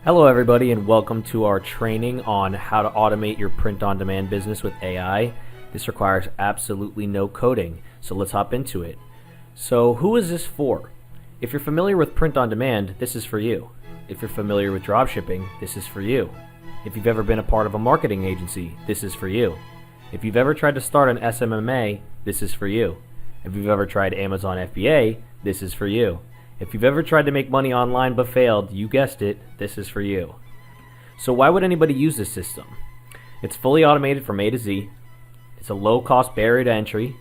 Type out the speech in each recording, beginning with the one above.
Hello everybody and welcome to our training on how to automate your print-on-demand business with AI. This requires absolutely no coding, so let's hop into it. So who is this for? If you're familiar with print-on-demand, this is for you. If you're familiar with dropshipping, this is for you. If you've ever been a part of a marketing agency, this is for you. If you've ever tried to start an SMMA, this is for you. If you've ever tried Amazon FBA, this is for you. If you've ever tried to make money online but failed, you guessed it, this is for you. So why would anybody use this system? It's fully automated from A to Z. It's a low-cost barrier to entry.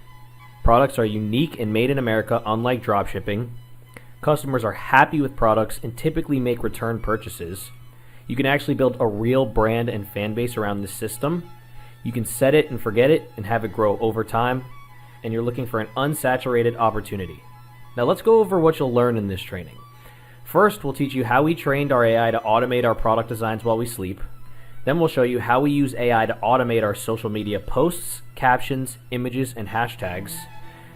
Products are unique and made in America, unlike dropshipping. Customers are happy with products and typically make return purchases. You can actually build a real brand and fan base around this system. You can set it and forget it and have it grow over time. And you're looking for an unsaturated opportunity. Now let's go over what you'll learn in this training. First, we'll teach you how we trained our AI to automate our product designs while we sleep. Then we'll show you how we use AI to automate our social media posts, captions, images, and hashtags.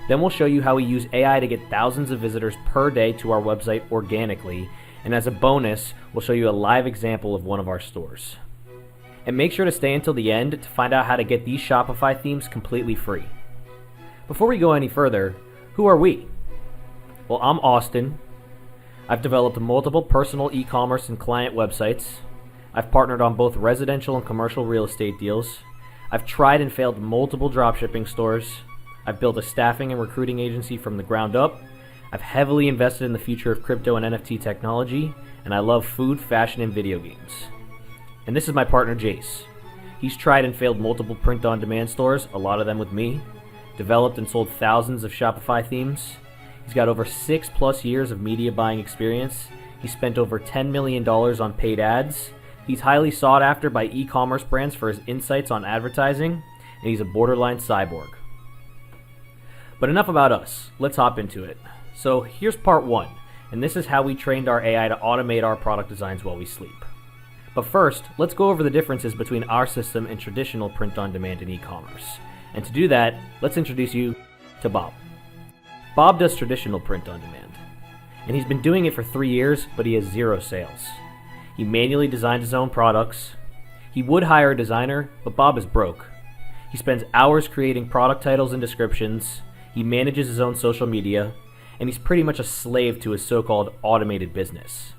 Then we'll show you how we use AI to get thousands of visitors per day to our website organically. And as a bonus, we'll show you a live example of one of our stores. And make sure to stay until the end to find out how to get these Shopify themes completely free. Before we go any further, who are we? Well, I'm Austin. I've developed multiple personal e-commerce and client websites. I've partnered on both residential and commercial real estate deals. I've tried and failed multiple dropshipping stores. I've built a staffing and recruiting agency from the ground up. I've heavily invested in the future of crypto and NFT technology, and I love food, fashion, and video games. And this is my partner, Jace. He's tried and failed multiple print-on-demand stores, a lot of them with me, developed and sold thousands of Shopify themes. He's got over 6+ years of media buying experience. He spent over $10 million on paid ads. He's highly sought after by e-commerce brands for his insights on advertising, and he's a borderline cyborg. But enough about us. Let's hop into it. So here's part 1, and this is how we trained our AI to automate our product designs while we sleep. But first, let's go over the differences between our system and traditional print-on-demand and e-commerce. And to do that, let's introduce you to Bob. Bob does traditional print-on-demand, and he's been doing it for 3 years, but he has 0 sales. He manually designs his own products. He would hire a designer, but Bob is broke. He spends hours creating product titles and descriptions. He manages his own social media, and he's pretty much a slave to his so-called automated business.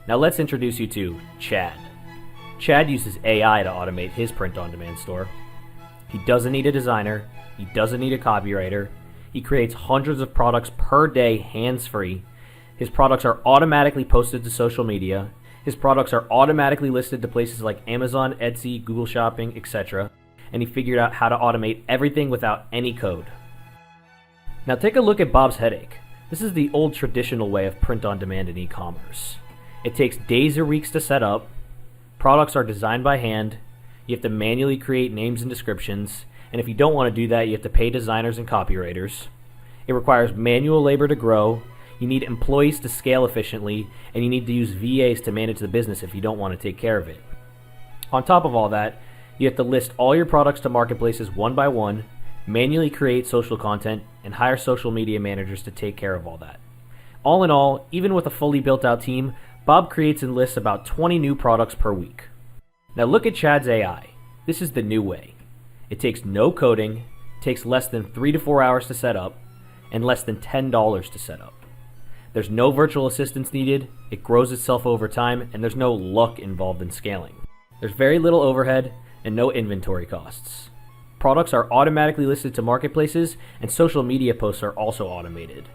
Now let's introduce you to Chad. Chad uses AI to automate his print-on-demand store. He doesn't need a designer. He doesn't need a copywriter. He creates hundreds of products per day hands-free. His products are automatically posted to social media. His products are automatically listed to places like Amazon, Etsy, Google Shopping, etc. And he figured out how to automate everything without any code. Now take a look at Bob's headache. This is the old traditional way of print-on-demand and e-commerce. It takes days or weeks to set up. Products are designed by hand. You have to manually create names and descriptions. And if you don't want to do that, you have to pay designers and copywriters. It requires manual labor to grow. You need employees to scale efficiently, and you need to use VAs to manage the business if you don't want to take care of it. On top of all that, you have to list all your products to marketplaces one by one, manually create social content, and hire social media managers to take care of all that. All in all, even with a fully built-out team, Bob creates and lists about 20 new products per week. Now look at Chad's AI. This is the new way. It takes no coding, takes less than 3 to 4 hours to set up, and less than $10 to set up. There's no virtual assistants needed, it grows itself over time, and there's no luck involved in scaling. There's very little overhead and no inventory costs. Products are automatically listed to marketplaces, and social media posts are also automated.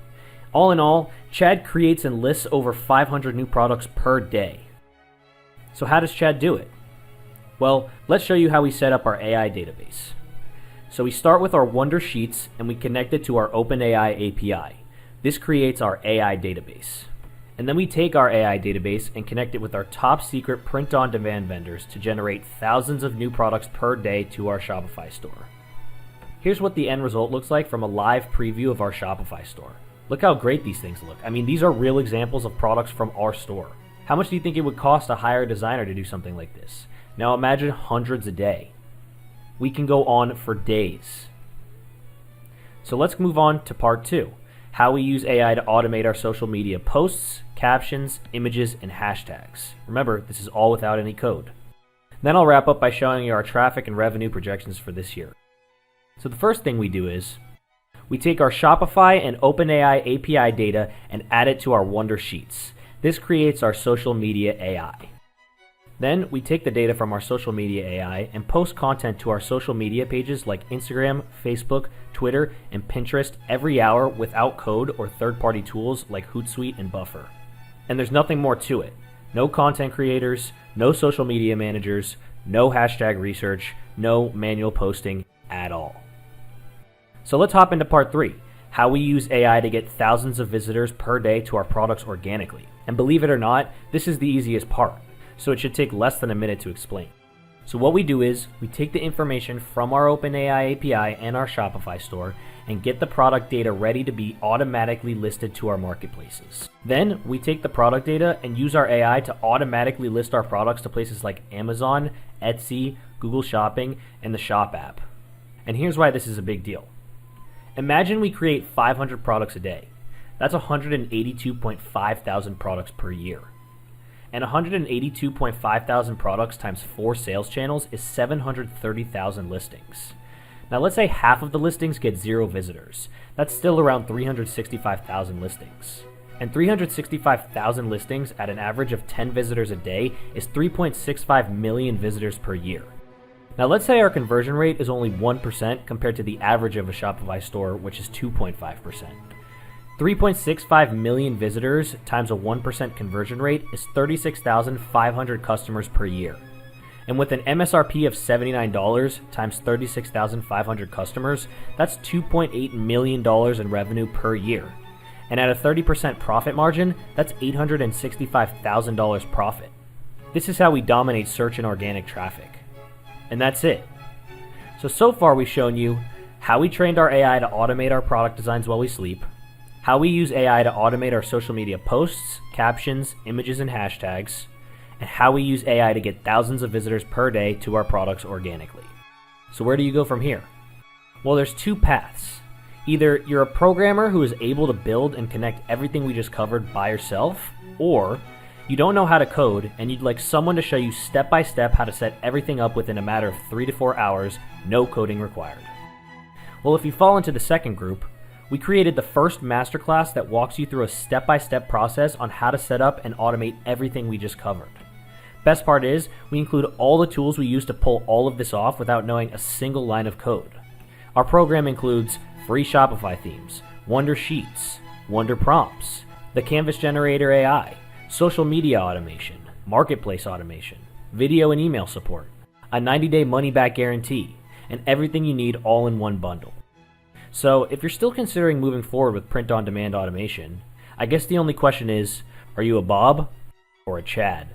All in all, Chad creates and lists over 500 new products per day. So how does Chad do it? Well, let's show you how we set up our AI database. So we start with our Wondr Sheets and we connect it to our OpenAI API. This creates our AI database. And then we take our AI database and connect it with our top secret print-on-demand vendors to generate thousands of new products per day to our Shopify store. Here's what the end result looks like from a live preview of our Shopify store. Look how great these things look. I mean, these are real examples of products from our store. How much do you think it would cost to hire a designer to do something like this? Now imagine hundreds a day. We can go on for days. So let's move on to part 2, how we use AI to automate our social media posts, captions, images, and hashtags. Remember, this is all without any code. Then I'll wrap up by showing you our traffic and revenue projections for this year. So the first thing we do is, we take our Shopify and OpenAI API data and add it to our Wondr Sheets. This creates our social media AI. Then we take the data from our social media AI and post content to our social media pages like Instagram, Facebook, Twitter, and Pinterest every hour without code or third-party tools like Hootsuite and Buffer. And there's nothing more to it. No content creators, no social media managers, no hashtag research, no manual posting at all. So let's hop into part 3, how we use AI to get thousands of visitors per day to our products organically. And believe it or not, this is the easiest part, so it should take less than a minute to explain. So what we do is, we take the information from our OpenAI API and our Shopify store and get the product data ready to be automatically listed to our marketplaces. Then we take the product data and use our AI to automatically list our products to places like Amazon, Etsy, Google Shopping, and the Shop app. And here's why this is a big deal. Imagine we create 500 products a day. That's 182.5 thousand products per year. And 182.5 thousand products times 4 sales channels is 730,000 listings. Now let's say half of the listings get 0 visitors. That's still around 365,000 listings. And 365,000 listings at an average of 10 visitors a day is 3.65 million visitors per year. Now let's say our conversion rate is only 1% compared to the average of a Shopify store, which is 2.5%. 3.65 million visitors times a 1% conversion rate is 36,500 customers per year. And with an MSRP of $79 times 36,500 customers, that's $2.8 million in revenue per year. And at a 30% profit margin, that's $865,000 profit. This is how we dominate search and organic traffic. And that's it. So far we've shown you how we trained our AI to automate our product designs while we sleep, how we use AI to automate our social media posts, captions, images, and hashtags, and how we use AI to get thousands of visitors per day to our products organically. So where do you go from here? Well, there's 2 paths. Either you're a programmer who is able to build and connect everything we just covered by yourself, or you don't know how to code and you'd like someone to show you step by step how to set everything up within a matter of 3 to 4 hours, no coding required. Well, if you fall into the second group, we created the first masterclass that walks you through a step-by-step process on how to set up and automate everything we just covered. Best part is, we include all the tools we use to pull all of this off without knowing a single line of code. Our program includes free Shopify themes, Wondr Sheets, Wondr Prompts, the Canvas Generator AI, social media automation, marketplace automation, video and email support, a 90-day money-back guarantee, and everything you need all in one bundle. So if you're still considering moving forward with print-on-demand automation, I guess the only question is, are you a Bob or a Chad?